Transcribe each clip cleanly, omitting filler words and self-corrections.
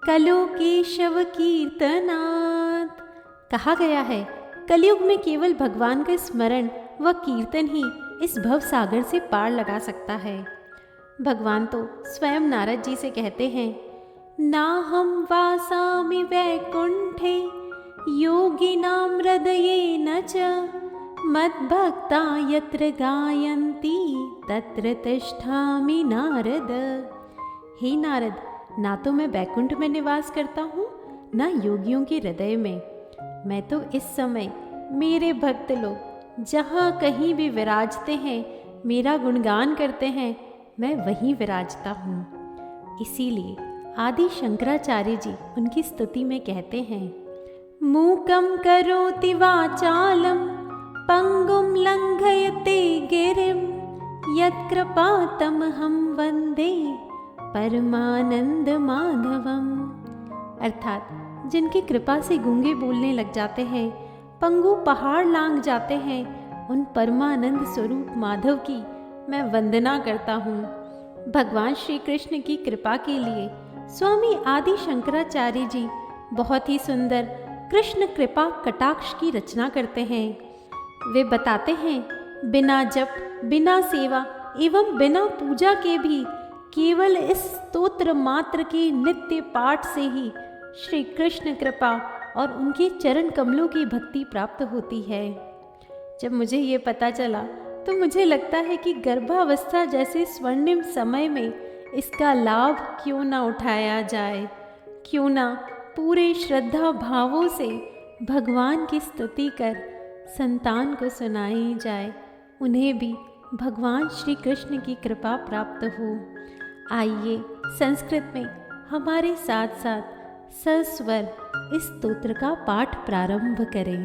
कलो केशव कीर्तनात्। कहा गया है कलयुग में केवल भगवान का स्मरण व कीर्तन ही इस भव सागर से पार लगा सकता है। भगवान तो स्वयं नारद जी से कहते हैं, नाहं वासामि वैकुंठे योगिनां हृदयेन च मद्भक्ता यत्र गायन्ति तत्र तिष्ठामि नारद। हे नारद, ना तो मैं बैकुंठ में निवास करता हूँ, ना योगियों के हृदय में। मैं तो इस समय मेरे भक्त लोग जहाँ कहीं भी विराजते हैं, मेरा गुणगान करते हैं, मैं वहीं विराजता हूँ। इसीलिए आदि शंकराचार्य जी उनकी स्तुति में कहते हैं, मूकं करोति वाचालं पंगुं लंघयते गिरिं यत्कृपातमहं वन्दे परमानंद माधवम। अर्थात जिनकी कृपा से गूंगे बोलने लग जाते हैं, पंगु पहाड़ लांघ जाते हैं, उन परमानंद स्वरूप माधव की मैं वंदना करता हूँ। भगवान श्री कृष्ण की कृपा के लिए स्वामी आदि शंकराचार्य जी बहुत ही सुंदर कृष्ण कृपा कटाक्ष की रचना करते हैं। वे बताते हैं, बिना जप, बिना सेवा एवं बिना पूजा के भी केवल इस स्तोत्र मात्र के नित्य पाठ से ही श्री कृष्ण कृपा और उनके चरण कमलों की भक्ति प्राप्त होती है। जब मुझे ये पता चला तो मुझे लगता है कि गर्भावस्था जैसे स्वर्णिम समय में इसका लाभ क्यों ना उठाया जाए, क्यों ना पूरे श्रद्धा भावों से भगवान की स्तुति कर संतान को सुनाई जाए, उन्हें भी भगवान श्री कृष्ण की कृपा प्राप्त हो। आइए संस्कृत में हमारे साथ साथ सस्वर इस स्तोत्र का पाठ प्रारंभ करें।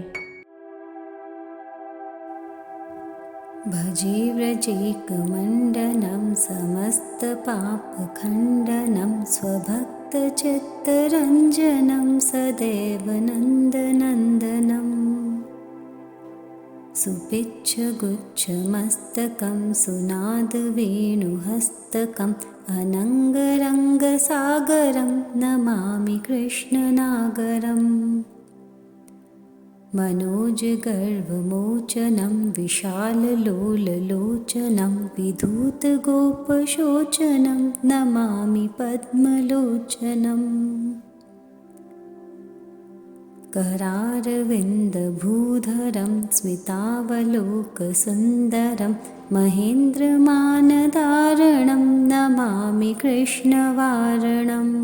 भजे व्रजेकमण्डनं समस्तपापखण्डनं स्वभक्तचित्तरञ्जनं सदैव नन्दनन्दनम् सुपिच्छगुच्छमस्तकं सुनादवेणुहस्तकम् अनङ्गरङ्गसागरं नमामि कृष्णनागरम् मनोजगर्वमोचनं विशाललोललोचनं विधूतगोपशोचनं नमामि पद्मलोचनम् करारविन्दभूधरं स्मितावलोकसुन्दरं महेन्द्रमानधारणं नमामि कृष्णवारणम्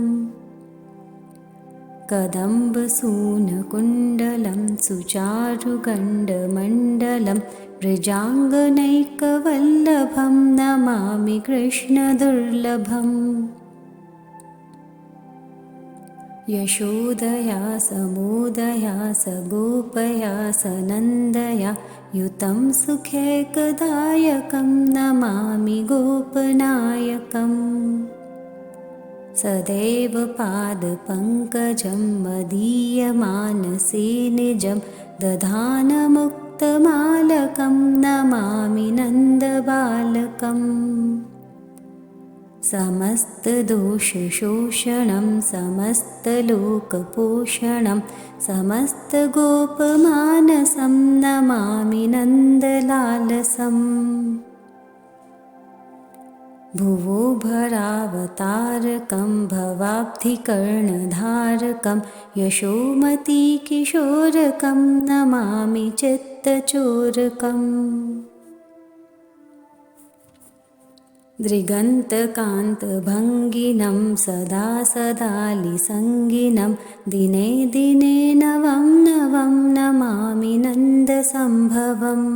कदम्बसूनकुण्डलं सुचारुगण्डमण्डलं वृजाङ्गनैकवल्लभं नमामि कृष्णदुर्लभम् यशोदया समोदया सगोपया सनन्दया युतं सुखैकदायकं नमामि गोपनायकम् सदैव पादपङ्कजं मदीयमानसे निजं दधानमुक्तमालकं नमामि नन्दबालकम् समस्तदोषशोषणं समस्तलोकपोषणं समस्तगोपमानसं नमामि नन्दलालसम् भुवो भरावतारकं भवाब्धिकर्णधारकं यशोमतीकिशोरकं नमामि चित्तचोरकम् दृगन्तकान्तभङ्गिनं सदा सदालिसङ्गिनं दिने दिने नवं नवं नमामि नन्दसम्भवम्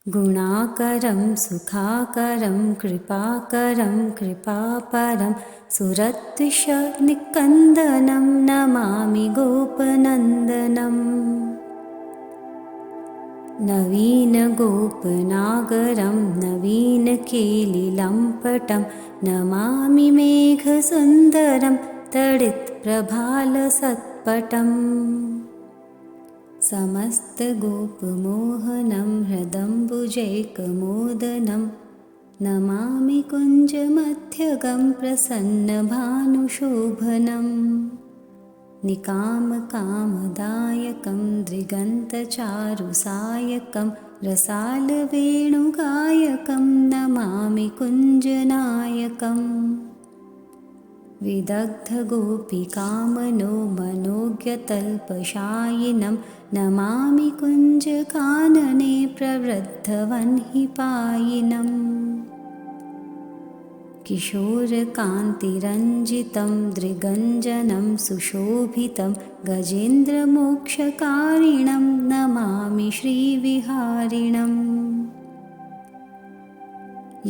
गुणाकरं सुखाकरं कृपाकरं कृपापरं सुरद्विषनिकन्दनं नमामि गोपनन्दनम् नवीनगोपनागरं नवीनकेलिलम्पटं नमामि मेघसुन्दरं तडित्प्रभालसत्पटम् समस्तगोपमोहनं हृदम्बुजैकमोदनं नमामि कुञ्जमध्यगं प्रसन्नभानुशोभनम् निकामकामदायकं दृगन्तचारुसायकं रसालवेणुगायकं नमामि कुञ्जनायकम् विदग्धगोपिकामनो मनोज्ञतल्पशायिनं नमामि कुञ्जकानने प्रवृद्धवह्निपायिनम् किशोरकान्तिरञ्जितं दृगञ्जनं सुशोभितं गजेन्द्रमोक्षकारिणं नमामि श्रीविहारिणम्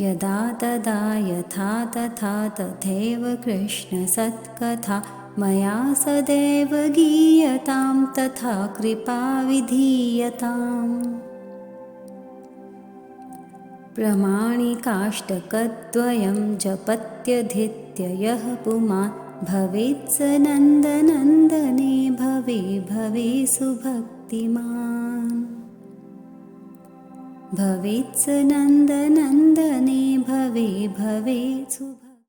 यदा तदा यथा तथा तथैव कृष्णसत्कथा मया सदैव गीयतां तथा कृपा विधीयताम् प्रमाणिकाष्टकद्वयं जपत्यधित्य यः पुमान् भवेत् स नन्दनन्दने भवे भवे सुभक्तिमान् भवेत् स नन्दनन्दने भवे भवे सुभक्तिमान्।